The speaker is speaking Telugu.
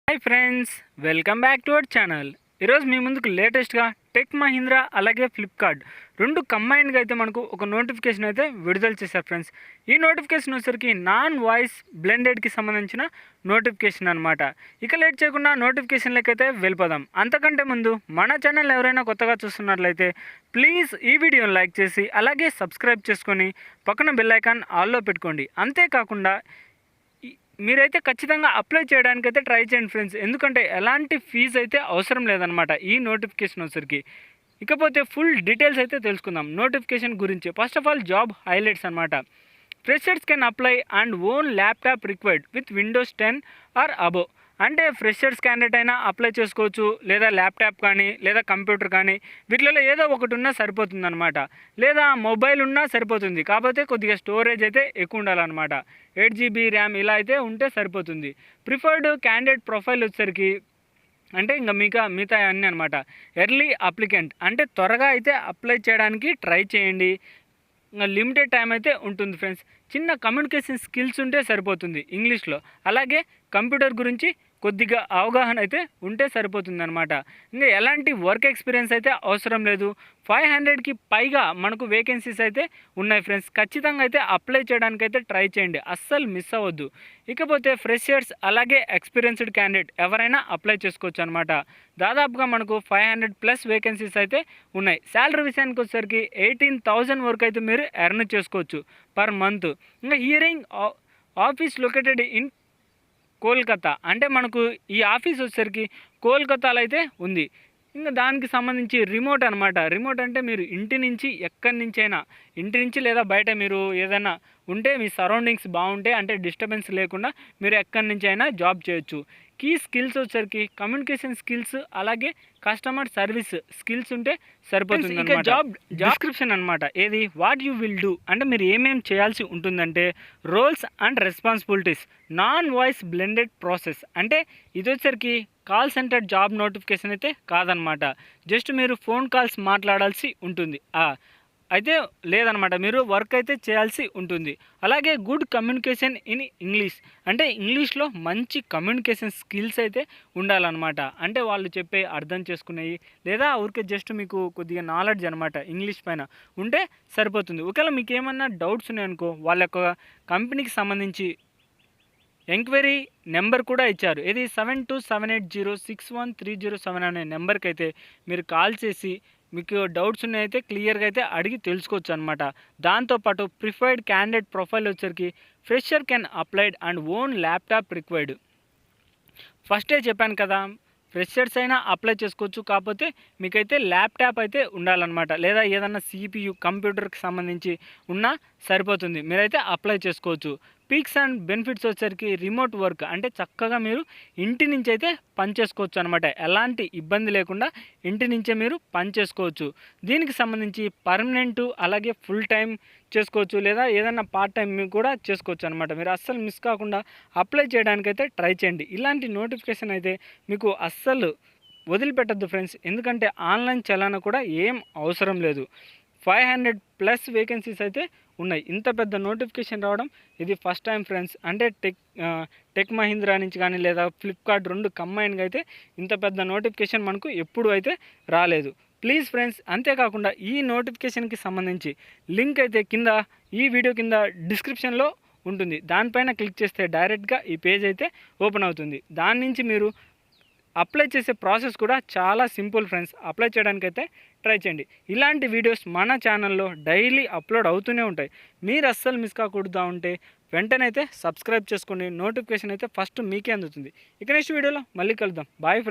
Hi friends, welcome back to our channel. ఈరోజు మీ ముందుకు లేటెస్ట్గా టెక్ మహీంద్రా అలాగే ఫ్లిప్కార్ట్ రెండు కంబైన్డ్గా అయితే మనకు ఒక నోటిఫికేషన్ అయితే విడుదల చేశారు ఫ్రెండ్స్. ఈ నోటిఫికేషన్ వచ్చేసరికి నాన్ వాయిస్ బ్లెండెడ్కి సంబంధించిన నోటిఫికేషన్ అనమాట. ఇక లేట్ చేయకుండా నోటిఫికేషన్లకి అయితే వెళ్ళిపోదాం. అంతకంటే ముందు మన ఛానల్ ఎవరైనా కొత్తగా చూస్తున్నట్లయితే ప్లీజ్ ఈ వీడియోని లైక్ చేసి అలాగే సబ్స్క్రైబ్ చేసుకొని పక్కన బెల్ ఐకాన్ ఆల్లో పెట్టుకోండి. అంతేకాకుండా మీరైతే ఖచ్చితంగా అప్లై చేయడానికైతే ట్రై చేయండి ఫ్రెండ్స్, ఎందుకంటే ఎలాంటి ఫీజు అయితే అవసరం లేదనమాట ఈ నోటిఫికేషన్ వచ్చరికి. ఇకపోతే ఫుల్ డీటెయిల్స్ అయితే తెలుసుకుందాం నోటిఫికేషన్ గురించి. First of all job highlights అనమాట. Freshers can apply and own laptop required with windows 10 or above. అంటే ఫ్రెషర్స్ క్యాండిడేట్ అయినా అప్లై చేసుకోవచ్చు, లేదా ల్యాప్టాప్ కానీ లేదా కంప్యూటర్ కానీ వీటిలో ఏదో ఒకటి ఉన్నా సరిపోతుంది అనమాట. లేదా మొబైల్ ఉన్నా సరిపోతుంది, కాకపోతే కొద్దిగా స్టోరేజ్ అయితే ఎక్కువ ఉండాలన్నమాట. 8 GB ర్యామ్ ఇలా అయితే ఉంటే సరిపోతుంది. ప్రిఫర్డ్ క్యాండిడేట్ ప్రొఫైల్ వచ్చేసరికి అంటే ఇంకా మిగతా అన్నీ అనమాట. ఎర్లీ అప్లికెంట్ అంటే త్వరగా అయితే అప్లై చేయడానికి ట్రై చేయండి. ఇంకా లిమిటెడ్ టైం అయితే ఉంటుంది ఫ్రెండ్స్. చిన్న కమ్యూనికేషన్ స్కిల్స్ ఉంటే సరిపోతుంది ఇంగ్లీష్లో. అలాగే కంప్యూటర్ గురించి కొద్దిగా అవగాహన అయితే ఉంటే సరిపోతుంది అనమాట. ఇంకా ఎలాంటి వర్క్ ఎక్స్పీరియన్స్ అయితే అవసరం లేదు. 500కి పైగా మనకు వేకెన్సీస్ అయితే ఉన్నాయి ఫ్రెండ్స్. ఖచ్చితంగా అయితే అప్లై చేయడానికి అయితే ట్రై చేయండి, అస్సలు మిస్ అవ్వద్దు. ఇకపోతే ఫ్రెషర్స్ అలాగే ఎక్స్పీరియన్స్డ్ క్యాండిడేట్ ఎవరైనా అప్లై చేసుకోవచ్చు అనమాట. దాదాపుగా మనకు 500+ వేకెన్సీస్ అయితే ఉన్నాయి. శాలరీ విషయానికి వచ్చేసరికి 18,000 వరకు అయితే మీరు ఎర్న్ చేసుకోవచ్చు పర్ మంత్. ఇంకా hearing office located in Kolkata. అంటే మనకు ఈ ఆఫీస్ వచ్చేసరికి కోల్కతాలో అయితే ఉంది. ఇంకా దానికి సంబంధించి రిమోట్ అనమాట. రిమోట్ అంటే మీరు ఇంటి నుంచి ఎక్కడి నుంచైనా, ఇంటి నుంచి లేదా బయట మీరు ఏదైనా ఉంటే మీ సరౌండింగ్స్ బాగుంటే అంటే డిస్టర్బెన్స్ లేకుండా మీరు ఎక్కడి నుంచి అయినా జాబ్ చేయొచ్చు. కీ స్కిల్స్ వచ్చేసరికి కమ్యూనికేషన్ స్కిల్స్ అలాగే కస్టమర్ సర్వీస్ స్కిల్స్ ఉంటే సరిపోతుంది. ఇంకా జాబ్ డిస్క్రిప్షన్ అనమాట. ఏది వాట్ యూ విల్ డూ అంటే మీరు ఏమేమి చేయాల్సి ఉంటుందంటే roles and responsibilities non voice blended process. అంటే ఇది వచ్చేసరికి కాల్ సెంటర్ జాబ్ నోటిఫికేషన్ అయితే కాదనమాట. జస్ట్ మీరు ఫోన్ కాల్స్ మాట్లాడాల్సి ఉంటుంది అయితే లేదనమాట, మీరు వర్క్ అయితే చేయాల్సి ఉంటుంది. అలాగే గుడ్ కమ్యూనికేషన్ ఇన్ ఇంగ్లీష్ అంటే ఇంగ్లీష్లో మంచి కమ్యూనికేషన్ స్కిల్స్ అయితే ఉండాలన్నమాట. అంటే వాళ్ళు చెప్పే అర్థం చేసుకునేవి లేదా ఊరికే జస్ట్ మీకు కొద్దిగా నాలెడ్జ్ అనమాట ఇంగ్లీష్ పైన ఉంటే సరిపోతుంది. ఒకవేళ మీకు ఏమన్నా డౌట్స్ ఉన్నాయనుకో వాళ్ళ యొక్క కంపెనీకి సంబంధించి ఎంక్వైరీ నెంబర్ కూడా ఇచ్చారు. ఇది 7278061307 అనే నెంబర్కి అయితే మీరు కాల్ చేసి మీకు డౌట్స్ ఉన్నాయితే క్లియర్గా అయితే అడిగి తెలుసుకోవచ్చు అనమాట. దాంతోపాటు ప్రిఫర్డ్ క్యాండిడేట్ ప్రొఫైల్ వచ్చరికి fresher can applied and own laptop required. ఫస్టే చెప్పాను కదా, ఫ్రెషర్స్ అయినా అప్లై చేసుకోవచ్చు, కాకపోతే మీకైతే ల్యాప్టాప్ అయితే ఉండాలన్నమాట. లేదా ఏదన్నా CPU కంప్యూటర్కి సంబంధించి ఉన్నా సరిపోతుంది, మీరైతే అప్లై చేసుకోవచ్చు. పీక్స్ అండ్ బెనిఫిట్స్ వచ్చేసరికి రిమోట్ వర్క్ అంటే చక్కగా మీరు ఇంటి నుంచి అయితే పనిచేసుకోవచ్చు అనమాట. ఎలాంటి ఇబ్బంది లేకుండా ఇంటి నుంచే మీరు పనిచేసుకోవచ్చు. దీనికి సంబంధించి పర్మనెంట్ అలాగే ఫుల్ టైం చేసుకోవచ్చు, లేదా ఏదైనా పార్ట్ టైం కూడా చేసుకోవచ్చు అనమాట. మీరు అస్సలు మిస్ కాకుండా అప్లై చేయడానికైతే ట్రై చేయండి. ఇలాంటి నోటిఫికేషన్ అయితే మీకు అస్సలు వదిలిపెట్టద్దు ఫ్రెండ్స్, ఎందుకంటే ఆన్లైన్ చలానా కూడా ఏం అవసరం లేదు. 500+ వేకెన్సీస్ అయితే ఉన్నాయి. ఇంత పెద్ద నోటిఫికేషన్ రావడం ఇది ఫస్ట్ టైం ఫ్రెండ్స్. అంటే టెక్ మహీంద్రా నుంచి కానీ లేదా ఫ్లిప్కార్ట్ రెండు కంబైన్గా అయితే ఇంత పెద్ద నోటిఫికేషన్ మనకు ఎప్పుడు అయితే రాలేదు. ప్లీజ్ ఫ్రెండ్స్, అంతేకాకుండా ఈ నోటిఫికేషన్కి సంబంధించి లింక్ అయితే కింద ఈ వీడియో కింద డిస్క్రిప్షన్లో ఉంటుంది. దానిపైన క్లిక్ చేస్తే డైరెక్ట్గా ఈ పేజ్ అయితే ఓపెన్ అవుతుంది. దాని నుంచి మీరు అప్లై చేసే ప్రాసెస్ కూడా చాలా సింపుల్ ఫ్రెండ్స్. అప్లై చేయడానికైతే ట్రై చేయండి. ఇలాంటి వీడియోస్ మన ఛానల్లో డైలీ అప్లోడ్ అవుతూనే ఉంటాయి. మీరు అస్సలు మిస్ కాకూడదు ఉంటే వెంటనే అయితే సబ్స్క్రైబ్ చేసుకోండి. నోటిఫికేషన్ అయితే ఫస్ట్ మీకే అందుతుంది. ఇక నెక్స్ట్ వీడియోలో మళ్ళీ కలుద్దాం. Bye friends.